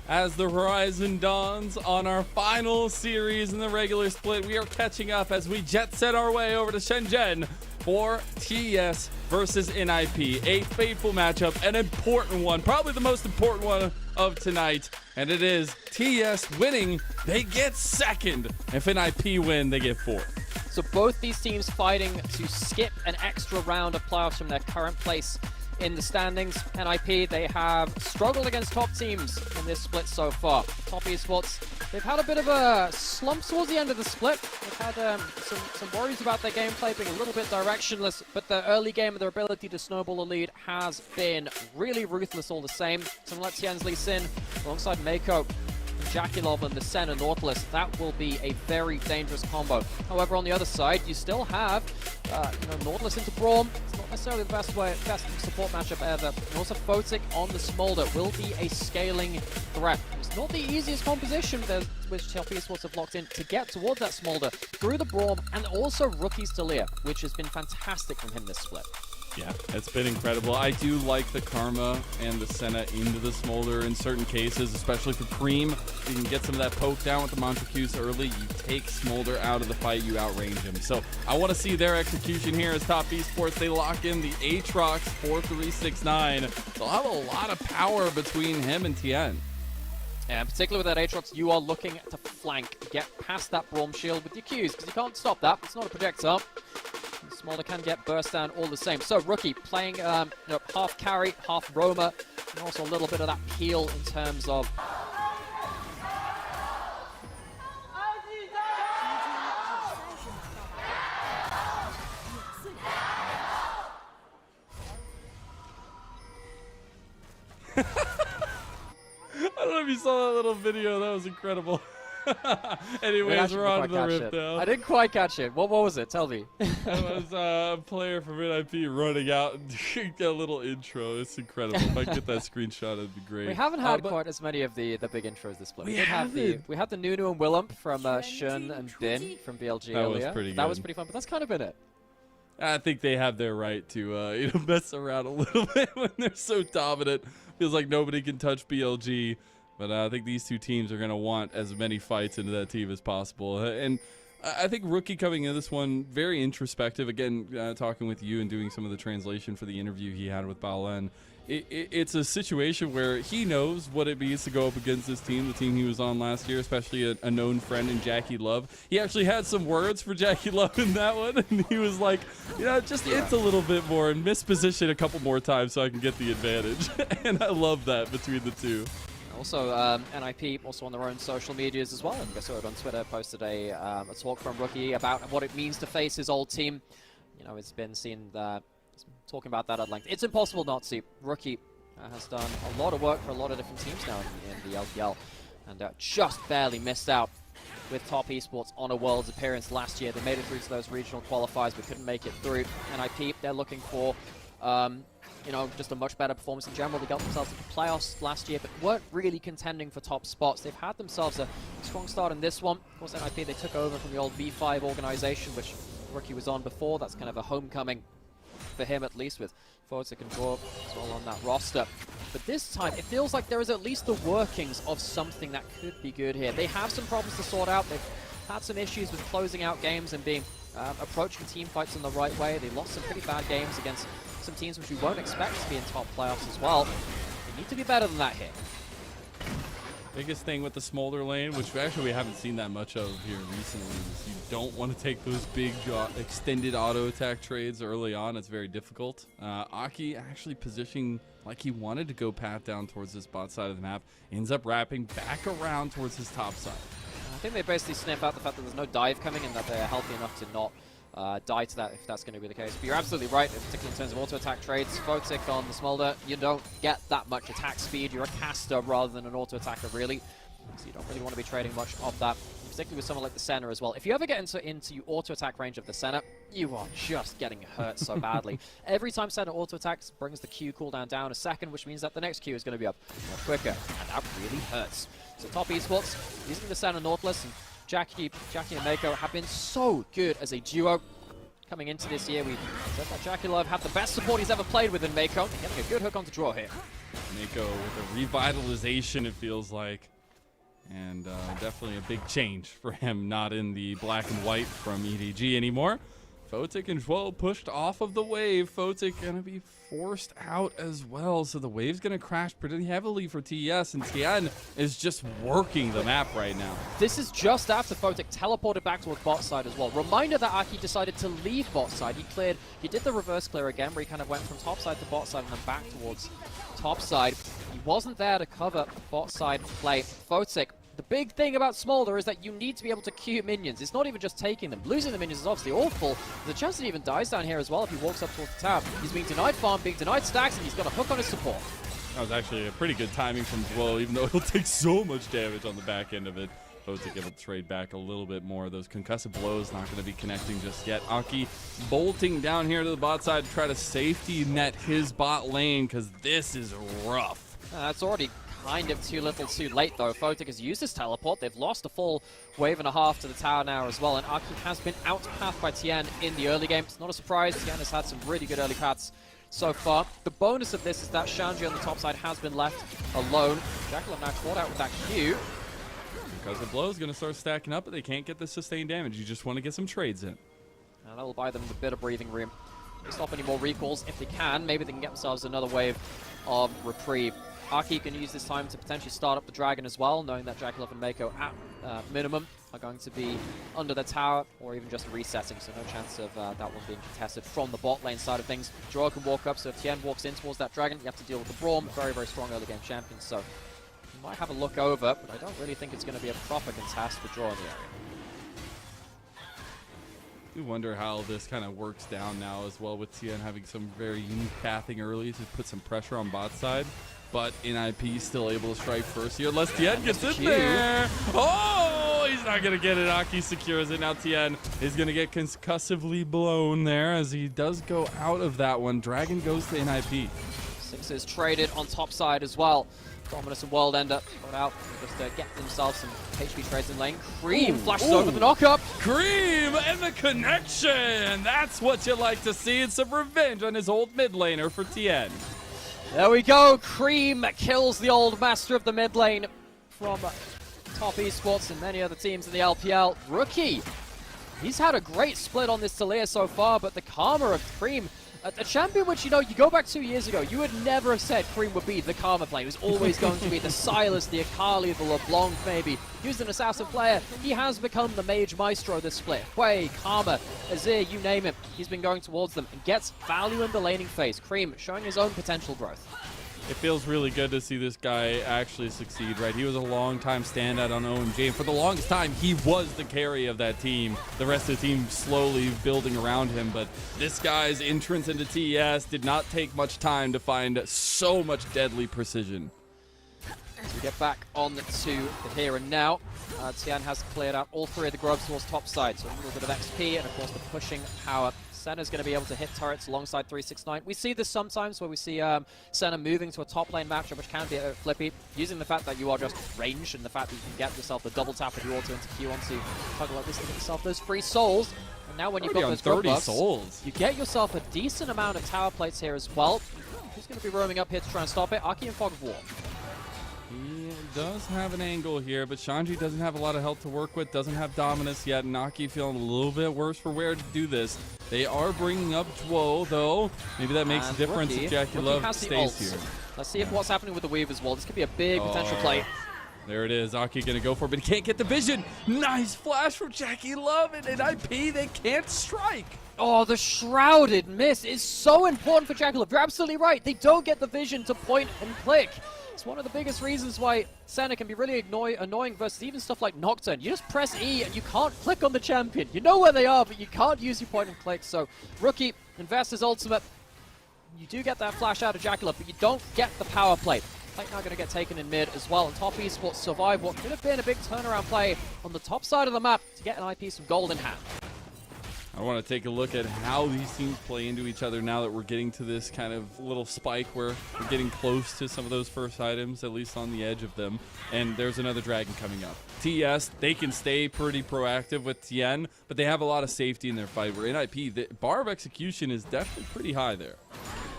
As the horizon dawns on our final series in the regular split, we are catching up as we jet set our way over to Shenzhen for TES versus NIP. A fateful matchup, an important one, probably the most important one of tonight. And it is TES winning, they get second. If NIP win, they get fourth. So both these teams fighting to skip an extra round of playoffs from their current place in the standings. NIP, they have struggled against top teams in this split so far. Top Esports, they've had a bit of a slump towards the end of the split. They've had some worries about their gameplay being a little bit directionless, but the early game and their ability to snowball a lead has been really ruthless all the same. Someone like Tian's Lee Sin alongside Mako, Jackie Love and the Sen and Nautilus, that will be a very dangerous combo. However, on the other side, you still have Nautilus into Braum. It's not necessarily the best support matchup ever. And also Photic on the Smolder will be a scaling threat. It's not the easiest composition which Top Esports have locked in to get towards that Smolder through the Braum, and also Rookie's Talia, which has been fantastic from him this split. Yeah, it's been incredible. I do like the Karma and the Senna into the Smolder in certain cases, especially for Cream. You can get some of that poke down with the Montracuse early. You take Smolder out of the fight, you outrange him. So I want to see their execution here as Top Esports. They lock in the Aatrox 4369. They'll have a lot of power between him and Tien. And particularly with that Aatrox, you are looking to flank, get past that Braum shield with your Qs, because you can't stop that. It's not a projectile. Smolder can get burst down all the same. So Rookie playing half carry, half roamer, and also a little bit of that peel in terms of... I don't know if you saw that little video. That was incredible. Anyways, we're on to the rip now. I didn't quite catch it. What was it? Tell me. That was a player from NIP running out and doing a little intro. It's incredible. If I could get that screenshot, it'd be great. We haven't had quite as many of the big intros this split. We had the Nunu and Willem from Shun and Din from BLG earlier. That was pretty good. That was pretty fun, but that's kind of been it. I think they have their right to mess around a little bit when they're so dominant. Feels like nobody can touch BLG. But I think these two teams are going to want as many fights into that team as possible. And I think Rookie coming into this one, very introspective. Again, talking with you and doing some of the translation for the interview he had with Baolen. It's a situation where he knows what it means to go up against this team, the team he was on last year, especially a known friend in Jackie Love. He actually had some words for Jackie Love in that one, and he was like, it's a little bit more and misposition a couple more times so I can get the advantage. And I love that between the two. Also, NIP, also on their own social medias as well. And I saw it on Twitter, posted a talk from Rookie about what it means to face his old team. It's been seen talking about that at length. It's impossible not to. Rookie has done a lot of work for a lot of different teams now in the LPL, and just barely missed out with Top Esports on a Worlds appearance last year. They made it through to those regional qualifiers, but couldn't make it through. NIP, they're looking for just a much better performance in general. They got themselves into playoffs last year, but weren't really contending for top spots. They've had themselves a strong start in this one. Of course, NIP, they took over from the old V5 organization, which Rookie was on before. That's kind of a homecoming for him, at least, with Photic and Draw as well on that roster. But this time, it feels like there is at least the workings of something that could be good here. They have some problems to sort out. They've had some issues with closing out games and approaching team fights in the right way. They lost some pretty bad games against some teams which we won't expect to be in top playoffs as well. They need to be better than that here. Biggest thing with the Smolder lane, which we haven't seen that much of here recently, is you don't want to take those big extended auto attack trades early on. It's very difficult. Aki actually positioning like he wanted to go path down towards this bot side of the map, ends up wrapping back around towards his top side. I think they basically sniff out the fact that there's no dive coming and that they're healthy enough to not die to that if that's going to be the case. But you're absolutely right, particularly in terms of auto-attack trades. Photic on the Smolder, you don't get that much attack speed. You're a caster rather than an auto-attacker, really. So you don't really want to be trading much of that, particularly with someone like the Senna as well. If you ever get into auto-attack range of the Senna, you are just getting hurt so badly. Every time Senna auto-attacks brings the Q cooldown down a second, which means that the next Q is going to be up more quicker, and that really hurts. So Top Esports, using the Senna Nautilus, and Jackie and Mako have been so good as a duo. Coming into this year, we said that Jackie Love had the best support he's ever played with in Mako. Getting a good hook onto Draw here. Mako with a revitalization, it feels like. And definitely a big change for him, not in the black and white from EDG anymore. Photic and Joel pushed off of the wave. Photic going to be forced out as well. So the wave's going to crash pretty heavily for TES. And Tien is just working the map right now. This is just after Photic teleported back towards bot side as well. Reminder that Aki decided to leave bot side. He did the reverse clear again, where he kind of went from top side to bot side and then back towards top side. He wasn't there to cover bot side play. Photic, the big thing about Smolder is that you need to be able to queue minions. It's not even just taking them. Losing the minions is obviously awful. There's a chance that he even dies down here as well if he walks up towards the tower. He's being denied farm, being denied stacks, and he's got a hook on his support. That was actually a pretty good timing from Joel, even though he'll take so much damage on the back end of it. Photic able to trade back a little bit more. Those concussive blows not going to be connecting just yet. Aki bolting down here to the bot side to try to safety net his bot lane, because this is rough. That's already kind of too little too late though. Photic has used his teleport. They've lost a full wave and a half to the tower now as well, and Aki has been outpathed by Tien in the early game. It's not a surprise. Tien has had some really good early paths so far. The bonus of this is that Shanji on the top side has been left alone. Jackal now caught out with that Q. Because the blow is going to start stacking up, but they can't get the sustained damage. You just want to get some trades in. And that'll buy them a bit of breathing room. They stop any more recalls if they can. Maybe they can get themselves another wave of reprieve. Aki can use this time to potentially start up the dragon as well, knowing that Jackal and Mako at minimum are going to be under the tower or even just resetting, so no chance of that one being contested from the bot lane side of things. Joel can walk up, so if Tien walks in towards that dragon, you have to deal with the Braum. Very, very strong early game champion, so you might have a look over, but I don't really think it's going to be a proper contest for Joel in the area. We wonder how this kind of works down now as well, with Tien having some very unique pathing early to put some pressure on bot side. But NIP still able to strike first here, unless Tien gets in there. Oh, he's not going to get it. Aki secures it. Now Tien is going to get concussively blown there as he does go out of that one. Dragon goes to NIP. Sixes traded on top side as well. Dominus and World Ender got out just to get themselves some HP trades in lane. Cream flashes over the knockup. Cream and the connection. That's what you like to see. It's some revenge on his old mid laner for Tien. There we go. Cream kills the old master of the mid lane from Top Esports and many other teams in the LPL. Rookie. He's had a great split on this Talia so far, but the karma of Cream, a champion which, you know, you go back 2 years ago, you would never have said Cream would be the Karma player. It was always going to be the Silas, the Akali, the LeBlanc maybe. He was an assassin player. He has become the Mage Maestro this split. Hwei, Karma, Azir, you name it. He's been going towards them and gets value in the laning phase. Cream showing his own potential growth. It feels really good to see this guy actually succeed, right? He was a long-time standout on OMG, and for the longest time, he was the carry of that team. The rest of the team slowly building around him, but this guy's entrance into TES did not take much time to find so much deadly precision. As we get back on to the here and now, Tien has cleared out all three of the grubs towards top side, so a little bit of XP, and of course the pushing power. Senna's going to be able to hit turrets alongside 369. We see this sometimes where we see Senna moving to a top lane matchup, which can be a bit flippy, using the fact that you are just ranged and the fact that you can get yourself the double tap if you auto into Q onto toggle like this to get yourself those free souls. And now when you've got those 30 souls, you get yourself a decent amount of tower plates here as well. Who's going to be roaming up here to try and stop it? Aki and Fog of War. He does have an angle here, but Shanji doesn't have a lot of health to work with, doesn't have Dominus yet. Naki feeling a little bit worse for wear to do this. They are bringing up Dwo, though. Maybe that makes a difference if Jackie Love stays here. Let's see if what's happening with the Weave as well. This could be a big potential play. There it is. Aki going to go for it, but he can't get the vision. Nice flash from Jackie Love, and in IP, they can't strike. Oh, the Shrouded miss is so important for Jackie Love. You're absolutely right. They don't get the vision to point and click. It's one of the biggest reasons why Senna can be really annoying versus even stuff like Nocturne. You just press E and you can't click on the champion. You know where they are, but you can't use your point and click. So, Rookie invests his ultimate. You do get that flash out of Jackie Love, but you don't get the power play. Fight now going to get taken in mid as well, and Top Esports survive what could have been a big turnaround play on the top side of the map to get an IP some gold in hand. I want to take a look at how these teams play into each other now that we're getting to this kind of little spike where we're getting close to some of those first items, at least on the edge of them. And there's another dragon coming up. TES, they can stay pretty proactive with Tien, but they have a lot of safety in their fight. Where NIP, the bar of execution is definitely pretty high there.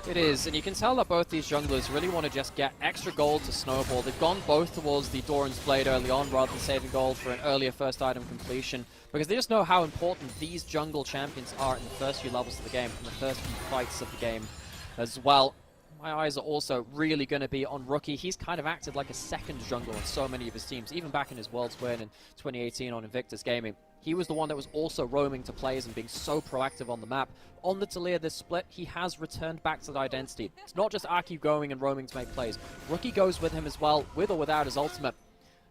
It is, and you can tell that both these junglers really want to just get extra gold to snowball. They've gone both towards the Doran's Blade early on rather than saving gold for an earlier first item completion, because they just know how important these jungle champions are in the first few levels of the game and the first few fights of the game as well. My eyes are also really going to be on Rookie. He's kind of acted like a second jungler on so many of his teams, even back in his World's win in 2018 on Invictus Gaming. He was the one that was also roaming to plays and being so proactive on the map. On the Taliyah this split, he has returned back to the identity. It's not just Aki going and roaming to make plays. Rookie goes with him as well, with or without his ultimate.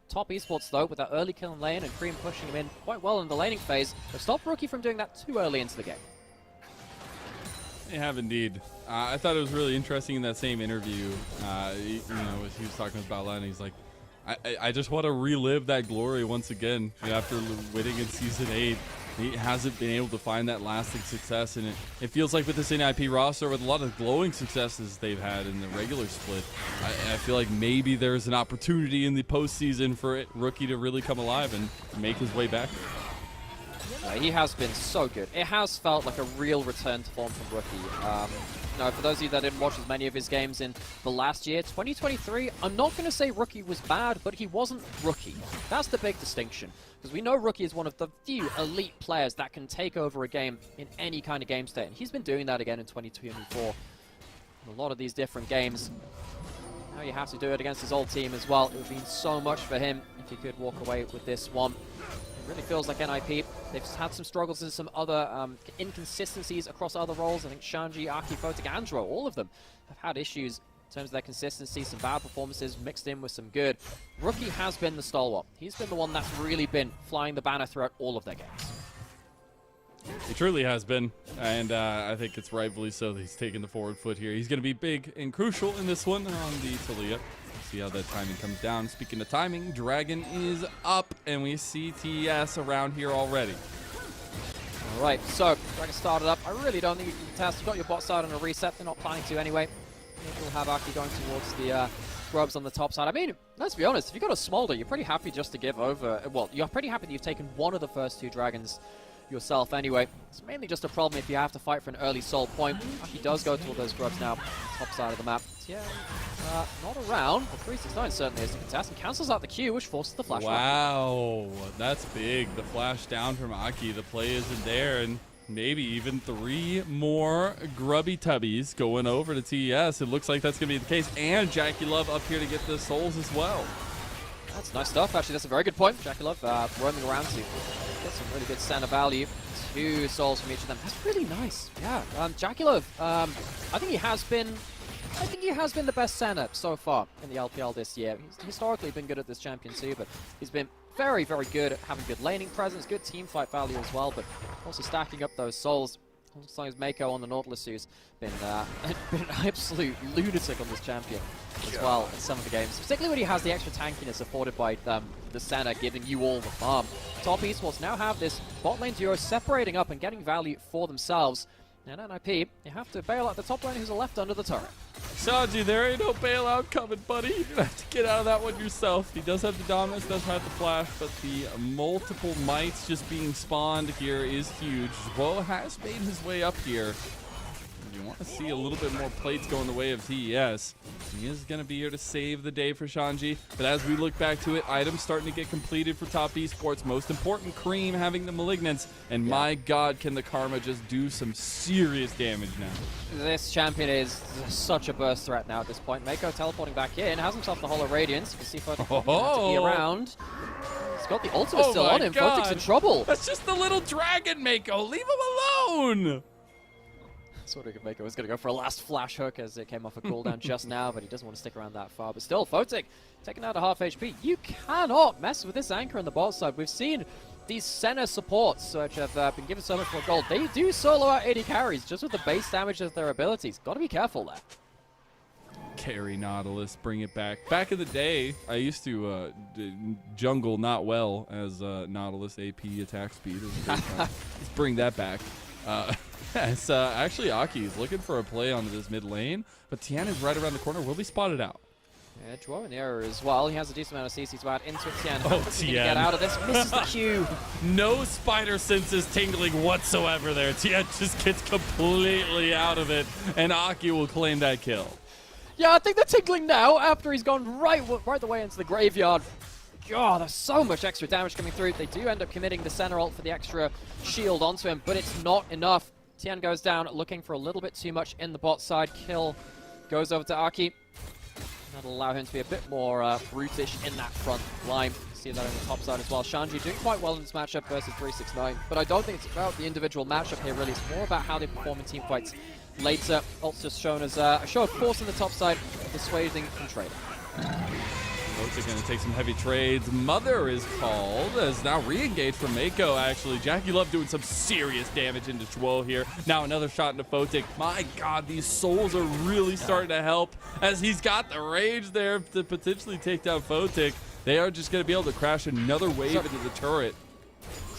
Top Esports, though, with that early kill in lane and Cream pushing him in quite well in the laning phase, have stopped Rookie from doing that too early into the game. They have indeed. I thought it was really interesting in that same interview. He was talking about that, and he's like, I just want to relive that glory once again. After winning in Season 8, he hasn't been able to find that lasting success, and it feels like with this NIP roster, with a lot of glowing successes they've had in the regular split, I feel like maybe there's an opportunity in the postseason for Rookie to really come alive and make his way back. He has been so good. It has felt like a real return to form from Rookie. For those of you that didn't watch as many of his games in the last year, 2023, I'm not going to say Rookie was bad, but he wasn't Rookie. That's the big distinction. Because we know Rookie is one of the few elite players that can take over a game in any kind of game state. And he's been doing that again in 2024. In a lot of these different games. Now you have to do it against his old team as well. It would mean so much for him if he could walk away with this one. It really feels like NIP, they've had some struggles and some other inconsistencies across other roles. I think Shanji, Aki, Photic, Andro, all of them have had issues in terms of their consistency, some bad performances mixed in with some good. Rookie has been the stalwart. He's been the one that's really been flying the banner throughout all of their games. He truly has been, and I think it's rightfully so that he's taking the forward foot here. He's going to be big and crucial in this one on the Taliyah. See how that timing comes down. Speaking of timing, Dragon is up, and we see TES around here already. All right, so Dragon started up. I really don't think you can test. You got your bot side on a reset. They're not planning to anyway. Maybe we'll have Aki going towards the grubs on the top side. I mean, let's be honest. If you've got a Smolder, you're pretty happy just to give over. Well, you're pretty happy that you've taken one of the first two Dragons yourself anyway. It's mainly just a problem if you have to fight for an early soul point. Aki does go to all those grubs now on the top side of the map. Yeah, not around, but 369 certainly is a contest and cancels out the Q, which forces the flash. Wow, that's big. The flash down from Aki. The play isn't there, and maybe even 3 more grubby tubbies going over to TES. It looks like that's going to be the case, and Jackie Love up here to get the souls as well. That's nice stuff, actually. That's a very good point. Jackie Love roaming around to get some really good center value. 2 souls from each of them. That's really nice. Yeah, Jackie Love, I think he has been the best center so far in the LPL this year. He's historically been good at this champion too, but he's been very, very good at having good laning presence, good team fight value as well, but also stacking up those souls. Looks like Mako on the Nautilus, who's been an absolute lunatic on this champion as well in some of the games, particularly when he has the extra tankiness afforded by the center, giving you all the farm. Top Esports now have this bot lane duo separating up and getting value for themselves. And NIP, you have to bail out the top lane who's left under the turret. Sanji, there ain't no bailout coming, buddy. You're going to have to get out of that one yourself. He does have the dominance, does have the flash, but the multiple mites just being spawned here is huge. Bo has made his way up here. You want to see a little bit more plates going the way of TES. He is going to be here to save the day for Shanji. But as we look back to it, items starting to get completed for Top Esports. Most important, Cream having the Malignance. And my God, can the Karma just do some serious damage now. This champion is such a burst threat now at this point. Mako teleporting back in, has himself the Hollow Radiance. You can see Photic around. He's got the ultimate still on him. Photic's in trouble. That's just the little dragon, Mako. Leave him alone. Sort of Mako was going to go for a last flash hook as it came off a cooldown just now, but he doesn't want to stick around that far. But still, Photic taking out a half HP. You cannot mess with this anchor on the bot side. We've seen these center supports, which have been given so much more gold. They do solo out 80 carries just with the base damage of their abilities. Got to be careful there. Carry Nautilus, bring it back. Back in the day, I used to jungle not well as Nautilus AP attack speed. Let's bring that back. It's actually Aki is looking for a play onto this mid lane, but Tiana's right around the corner. Will be spotted out. Yeah, Duo in the area as well. He has a decent amount of CC to add into it. Tien, Oh, how's he gonna get out of this? Misses the Q. No spider senses tingling whatsoever there. Tien just gets completely out of it, and Aki will claim that kill. Yeah, I think they're tingling now after he's gone right the way into the graveyard. God, there's so much extra damage coming through. They do end up committing the center ult for the extra shield onto him, but it's not enough. Tien goes down, looking for a little bit too much in the bot side. Kill goes over to Aki. That'll allow him to be a bit more brutish in that front line. See that on the top side as well. Shanji doing quite well in this matchup versus 369, but I don't think it's about the individual matchup here, really. It's more about how they perform in team fights later. Also shown as a show of force on the top side, dissuading from trading. Both are going to take some heavy trades. Mother is called, as now re-engaged from Mako, actually. Jackie Love doing some serious damage into Chuo here. Now another shot into Photic. My God, these souls are really starting to help, as he's got the rage there to potentially take down Photic. They are just going to be able to crash another wave into the turret.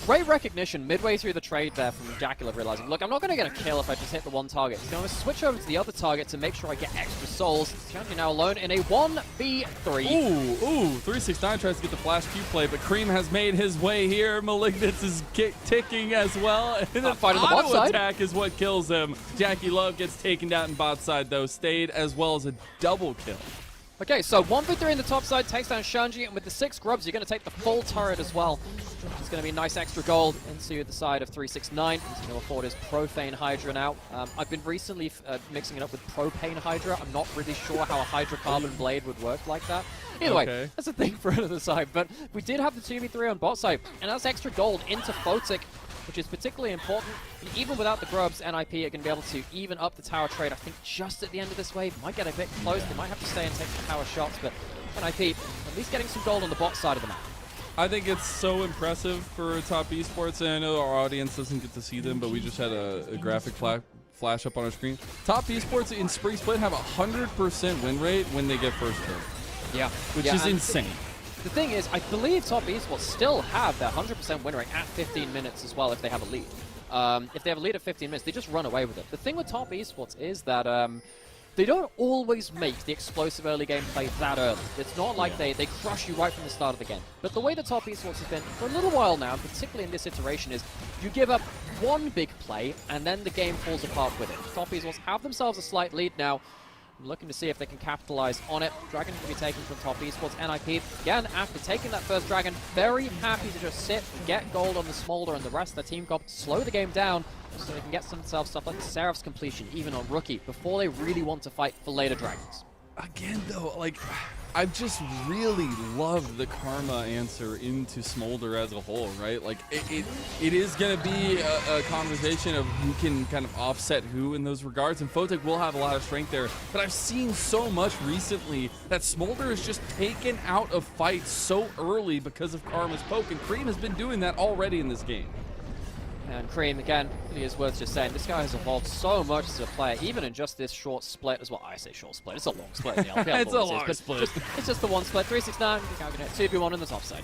Great recognition midway through the trade there from Jacula, realizing, look, I'm not going to get a kill if I just hit the one target. He's going to switch over to the other target to make sure I get extra souls. Shanji now alone in a 1v3. Ooh, 369 tries to get the flash Q play, but Cream has made his way here. Malignance is ticking as well. And an auto attack is what kills him. Jackie Love gets taken down in bot side, though. Stayed as well as a double kill. Okay, so 1v3 in the top side, takes down Shanji, and with the 6 grubs, you're going to take the full turret as well. It's going to be nice extra gold into the side of 369. He's going to afford his Profane Hydra now. I've been recently mixing it up with Propane Hydra. I'm not really sure how a hydrocarbon blade would work like that. Either way, that's a thing for another side. But we did have the 2v3 on bot side, and that's extra gold into Photic, which is particularly important. And even without the grubs, NIP are going to be able to even up the tower trade, I think, just at the end of this wave. Might get a bit close. They might have to stay and take the tower shots, but NIP at least getting some gold on the bot side of the map. I think it's so impressive for Top Esports, and I know our audience doesn't get to see them, but we just had a graphic flash up on our screen. Top Esports in Spring Split have a 100% win rate when they get first turn. Yeah. Which is insane. The thing is, I believe Top Esports still have their 100% win rate at 15 minutes as well if they have a lead. If they have a lead at 15 minutes, they just run away with it. The thing with Top Esports is that they don't always make the explosive early game play that early. It's not like they crush you right from the start of the game. But the way that Top Esports has been for a little while now, particularly in this iteration, is you give up one big play and then the game falls apart with it. Top Esports have themselves a slight lead now. I'm looking to see if they can capitalize on it. Dragon can be taken from Top Esports. NIP, again, after taking that first Dragon, very happy to just sit, get gold on the Smolder and the rest of the team comp, slow the game down so they can get themselves stuff like Seraph's completion, even on Rookie, before they really want to fight for later Dragons. Again, though, like, I just really love the Karma answer into Smolder as a whole, right? Like, it is going to be a conversation of who can kind of offset who in those regards, and Photic will have a lot of strength there, but I've seen so much recently that Smolder is just taken out of fights so early because of Karma's poke, and Cream has been doing that already in this game. And Cream, again, it is worth just saying, this guy has evolved so much as a player, even in just this short split as well. I say short split, it's a long split in the LPL. It's a long split. It's just the one split. 369, calculate 2v1 in the top side.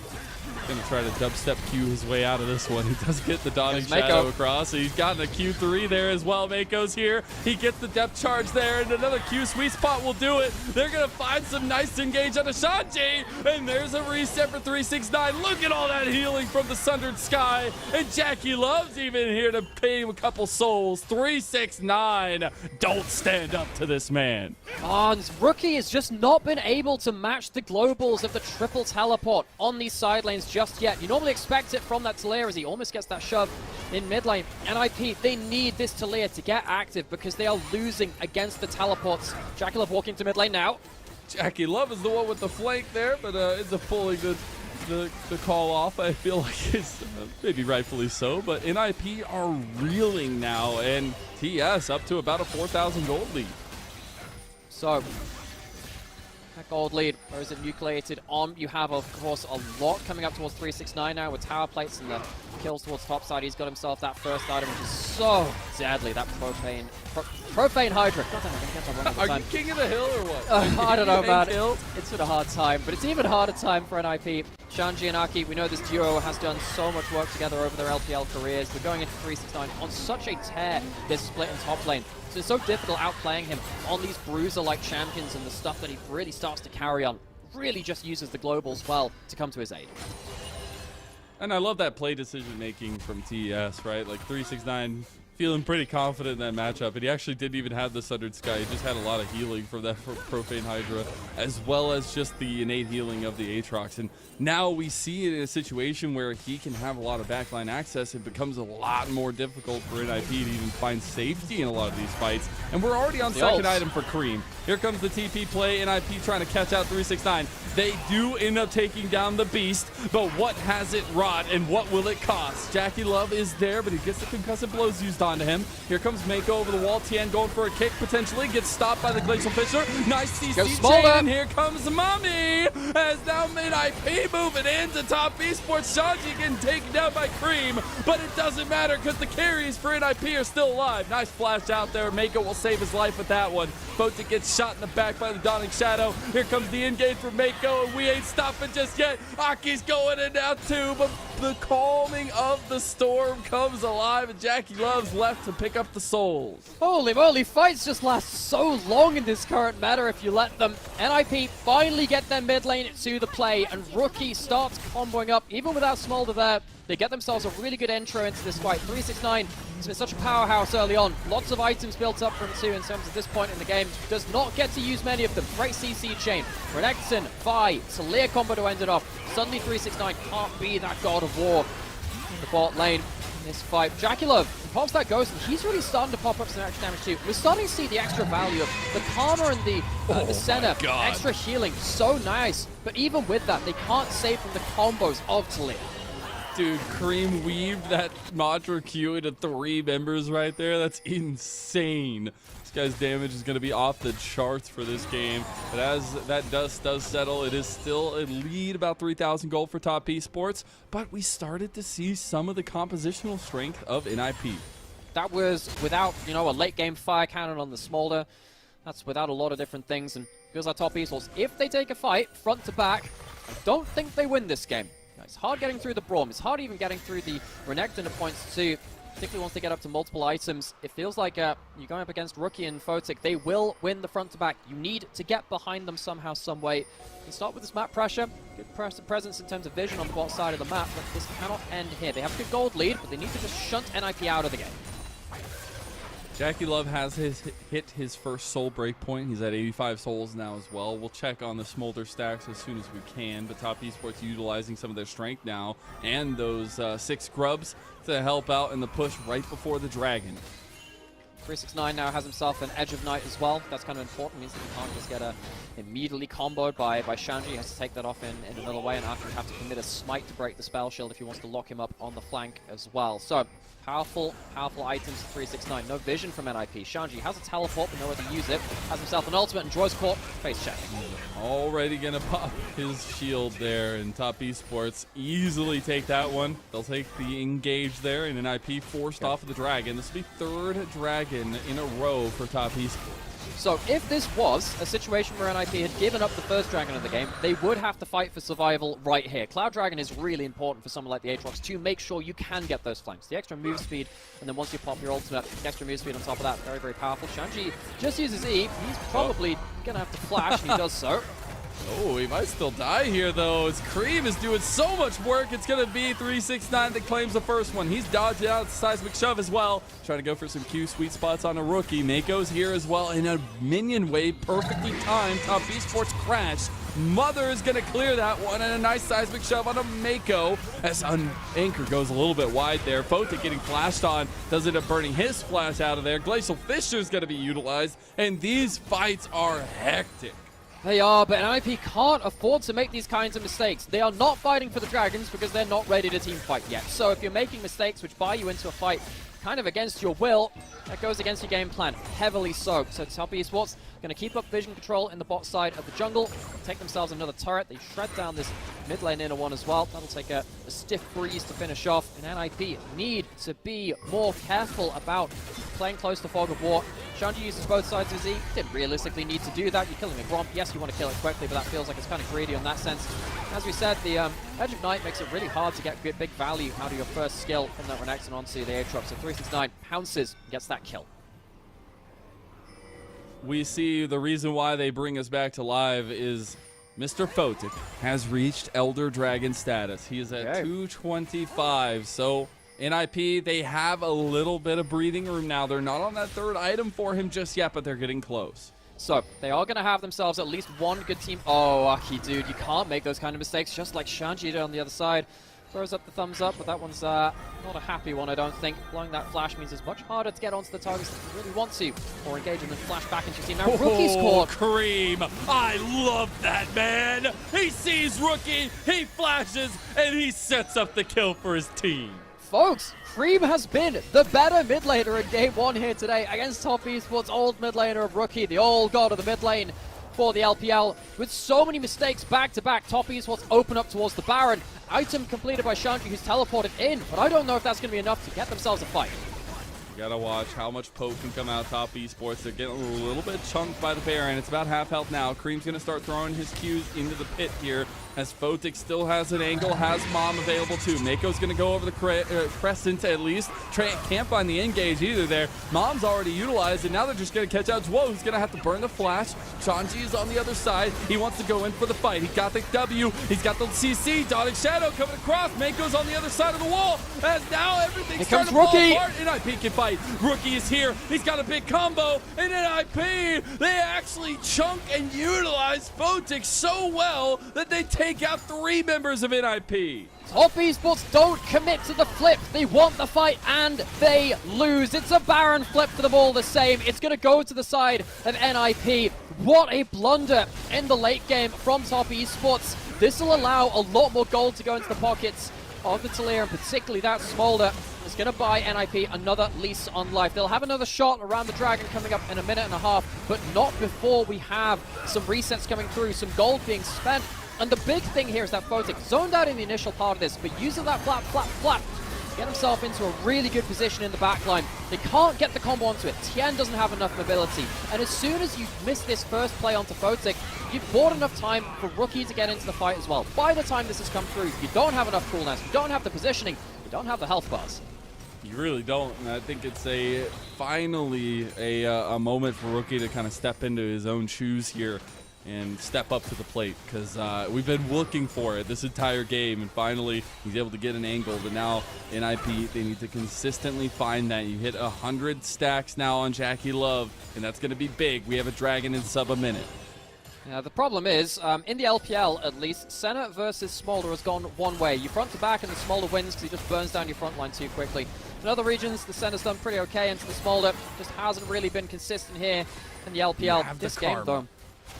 Gonna try to dubstep Q his way out of this one. He does get the Dawning Shadow across. So he's gotten a Q3 there as well. Mako's here. He gets the depth charge there, and another Q sweet spot will do it. They're gonna find some nice engage on Ashanti, and there's a reset for 369. Look at all that healing from the Sundered Sky, and Jackie Love's even here to pay him a couple souls. 369. Don't stand up to this man. Oh, this Rookie has just not been able to match the globals of the triple teleport on these side lanes just yet. You normally expect it from that Talia as he almost gets that shove in mid lane. NIP, they need this Talia to get active because they are losing against the teleports. Jackie Love walking to mid lane now. Jackie Love is the one with the flank there, but it's a fully good the call off. I feel like it's maybe rightfully so, but NIP are reeling now, and TES up to about a 4,000 gold lead. So that gold lead, or is it nucleated on? You have, of course, a lot coming up towards 369 now with tower plates and the kills towards top side. He's got himself that first item, which is so deadly. That Profane Hydra. God damn, I think that's wrong. Are you king of the hill or what? I don't know, man. It's been a hard time, but it's even harder time for NIP. Shanji and Aki, we know this duo has done so much work together over their LPL careers. We're going into 369 on such a tear, this split in top lane. So it's so difficult outplaying him on these bruiser-like champions, and the stuff that he really starts to carry on really just uses the globals well to come to his aid. And I love that play decision making from TES, right? Like 369 feeling pretty confident in that matchup, and he actually didn't even have the Sundered Sky. He just had a lot of healing from that Profane Hydra, as well as just the innate healing of the Aatrox. And now we see it in a situation where he can have a lot of backline access. It becomes a lot more difficult for NIP to even find safety in a lot of these fights. And we're already on second item for Cream. Here comes the TP play, NIP trying to catch out 369. They do end up taking down the Beast, but what has it wrought and what will it cost? Jackie Love is there, but he gets the concussive blows used onto him. Here comes Mako over the wall. Tien going for a kick, potentially. Gets stopped by the Glacial Fisher. Nice CC chain, and here comes Mummy. As now NIP moving into top esports. Shanji getting taken down by Cream, but it doesn't matter because the carries for NIP are still alive. Nice flash out there. Mako will save his life with that one. Fotic gets shot in the back by the Dawning Shadow. Here comes the engage for Mako, and we ain't stopping just yet. Aki's going in now too, but the calming of the storm comes alive, and Jackie Love's left to pick up the souls. Holy moly, fights just last so long in this current meta if you let them. NIP finally get their mid lane to the play, and Rookie starts comboing up, even without Smolder there. They get themselves a really good intro into this fight. 369 has been such a powerhouse early on. Lots of items built up from 2 in terms of this point in the game. Does not get to use many of them. Great CC chain. Renekton, Vi, Talia combo to end it off. Suddenly 369 can't be that god of war in the bot lane in this fight. Jackie Love pops that ghost, and he's really starting to pop up some extra damage too. We're starting to see the extra value of the Karma and the Senna. Extra healing, so nice. But even with that, they can't save from the combos of Talia. Dude, Cream weaved that Madra Q into 3 members right there. That's insane. This guy's damage is going to be off the charts for this game. But as that dust does settle, it is still a lead, about 3,000 gold for top esports. But we started to see some of the compositional strength of NIP. That was without, a late game fire cannon on the Smolder. That's without a lot of different things. And because our top esports, if they take a fight front to back, I don't think they win this game. It's hard getting through the Braum. It's hard even getting through the Renekton at points too, particularly once they get up to multiple items. It feels like you're going up against Rookie and Fotic. They will win the front to back. You need to get behind them somehow, some way. You start with this map pressure, good presence in terms of vision on the bot side of the map, but this cannot end here. They have a good gold lead, but they need to just shunt NIP out of the game. Jackie Love has hit his first soul break point. He's at 85 souls now as well. We'll check on the Smolder stacks as soon as we can, but top esports utilizing some of their strength now and those 6 grubs to help out in the push right before the dragon. 369 now has himself an Edge of Night as well. That's kind of important. It means that he can't just get immediately comboed by Shanji. He has to take that off in another way, and after have to commit a smite to break the spell shield if he wants to lock him up on the flank as well. So powerful items for 369. No vision from NIP. Shanji has a teleport, but nowhere to use it. Has himself an ultimate and draws caught. Face check. Already gonna pop his shield there, and top esports easily take that one. They'll take the engage there, and NIP forced off of the dragon. This will be 3rd dragon in a row for top esports. So if this was a situation where NIP had given up the first dragon of the game, they would have to fight for survival right here. Cloud Dragon is really important for someone like the Aatrox to make sure you can get those flanks. The extra move speed, and then once you pop your ultimate, the extra move speed on top of that, very, very powerful. Shanji just uses E. He's probably going to have to flash, and he does so. Oh, he might still die here, though, as Cream is doing so much work. It's going to be 369 that claims the first one. He's dodged out the seismic shove as well. Trying to go for some Q sweet spots on a Rookie. Mako's here as well in a minion wave, perfectly timed. Top esports crash. Mother is going to clear that one, and a nice seismic shove on a Mako as Anchor goes a little bit wide there. Fotic getting flashed on, does end up burning his flash out of there. Glacial Fisher is going to be utilized, and these fights are hectic. They are, but NIP can't afford to make these kinds of mistakes. They are not fighting for the dragons because they're not ready to team fight yet. So if you're making mistakes which buy you into a fight kind of against your will, that goes against your game plan, heavily so. So top esports going to keep up vision control in the bot side of the jungle, take themselves another turret. They shred down this mid lane inner one as well. That'll take a stiff breeze to finish off. And NIP need to be more careful about playing close to Fog of War. Shanji uses both sides of Z. Didn't realistically need to do that. You're killing a Gromp. Yes, you want to kill it quickly, but that feels like it's kind of greedy on that sense. As we said, the Edge of Night makes it really hard to get big value out of your first skill from that Renekton onto the Aatrox. So 369 pounces and gets that kill. we see the reason why they bring us back to live is Mr. Photic has reached Elder Dragon status. He is at 225. So NIP, they have a little bit of breathing room now. They're not on that third item for him just yet, but they're getting close. So they are going to have themselves at least one good team. Oh, Aki, dude, you can't make those kind of mistakes, just like Shanji did on the other side. Throws up the thumbs up, but that one's not a happy one, I don't think. Blowing that flash means it's much harder to get onto the targets that you really want to, or engage and then flash back into your team. Now, Rookie's caught. Cream, I love that, man. He sees Rookie, he flashes, and he sets up the kill for his team. Folks, Cream has been the better mid laner in game 1 here today against Top Esports' old mid laner of Rookie, the old god of the mid lane for the LPL. With so many mistakes back-to-back, Top Esports open up towards the Baron. Item completed by Shanji, who's teleported in, but I don't know if that's going to be enough to get themselves a fight. You gotta watch how much poke can come out Top Esports. They're getting a little bit chunked by the Baron. It's about half health now. Cream's gonna start throwing his Qs into the pit here, as Photic still has an angle, has Mom available too. Mako's gonna go over the Crescent at least. Can't find the engage either there. Mom's already utilized, and now they're just gonna catch out Zwo, who's gonna have to burn the flash. Shanji is on the other side. He wants to go in for the fight. He got the W. He's got the CC. Dawning Shadow coming across. Mako's on the other side of the wall, as now everything's starting to fall apart. NIP can fight. Rookie is here. He's got a big combo. And NIP, they actually chunk and utilize Photic so well that they take out 3 members of NIP. Top Esports don't commit to the flip. They want the fight and they lose. It's a Baron flip for them all the same. It's going to go to the side of NIP. What a blunder in the late game from Top Esports. This will allow a lot more gold to go into the pockets of the Talir, and particularly that Smolder is going to buy NIP another lease on life. They'll have another shot around the Dragon coming up in a minute and a half, but not before we have some resets coming through, some gold being spent. And the big thing here is that Photic zoned out in the initial part of this, but using that flap to get himself into a really good position in the backline. They can't get the combo onto it. Tien doesn't have enough mobility. And as soon as you miss this first play onto Photic, you've bought enough time for Rookie to get into the fight as well. By the time this has come through, you don't have enough cooldowns, you don't have the positioning, you don't have the health bars. You really don't, and I think it's finally a moment for Rookie to kind of step into his own shoes here and step up to the plate, because we've been looking for it this entire game, and finally he's able to get an angle. But now NIP, they need to consistently find that. You hit 100 stacks now on Jackie Love, and that's going to be big. We have a Dragon in sub a minute. Yeah, the problem is, in the LPL at least, Senna versus Smolder has gone one way. You front to back and the Smolder wins because he just burns down your front line too quickly. In other regions, the Senna's done pretty okay, and the Smolder just hasn't really been consistent here in the LPL. This game, though,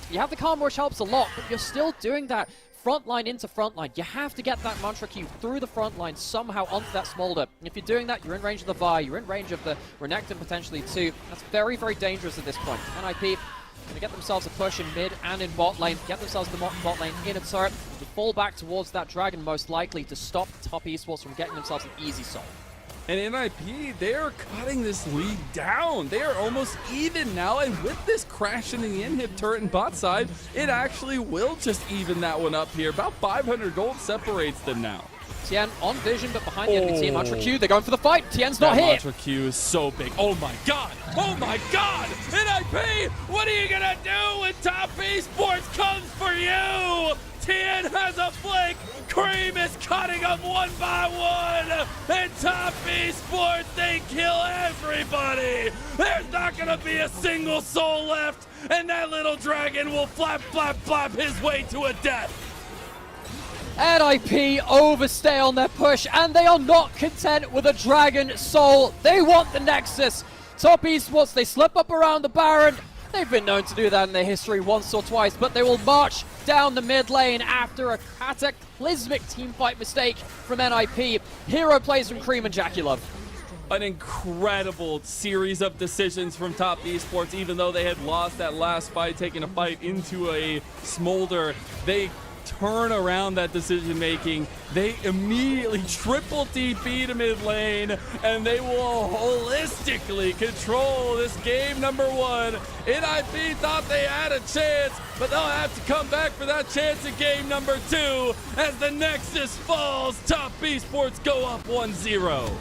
you have the Karma, which helps a lot, but you're still doing that front line into front line. You have to get that Mantra Q through the front line somehow onto that Smolder. And if you're doing that, you're in range of the Vi, you're in range of the Renekton potentially too. That's very, very dangerous at this point. NIP going to get themselves a push in mid and in bot lane, get themselves the bot lane in a turret, to fall back towards that Dragon most likely to stop Top Esports from getting themselves an easy solve. And NIP, they are cutting this lead down. They are almost even now, and with this crash into the inhib turret and bot side, it actually will just even that one up here. About 500 gold separates them now. Tien on vision, but behind the enemy team. Mantra Q, they're going for the fight. Tien's not here. Mantra Q is so big. Oh my god! Oh my god! NIP, what are you gonna do when Top Esports comes for you? Tien has a flank. Cream is cutting them one by one. And Top Esports, they kill everybody. There's not gonna be a single soul left. And that little Dragon will flap, flap, flap his way to a death. NIP overstay on their push, and they are not content with a Dragon Soul. They want the Nexus. Top Esports, they slip up around the Baron. They've been known to do that in their history once or twice, but they will march down the mid lane after a cataclysmic teamfight mistake from NIP. Hero plays from Cream and Jackie Love. An incredible series of decisions from Top Esports. Even though they had lost that last fight, taking a fight into a Smolder, they turn around that decision making. They immediately triple TP to mid lane, and they will holistically control this game number 1. NIP thought they had a chance, but they'll have to come back for that chance in game number 2 as the Nexus falls. Top Esports go up 1-0.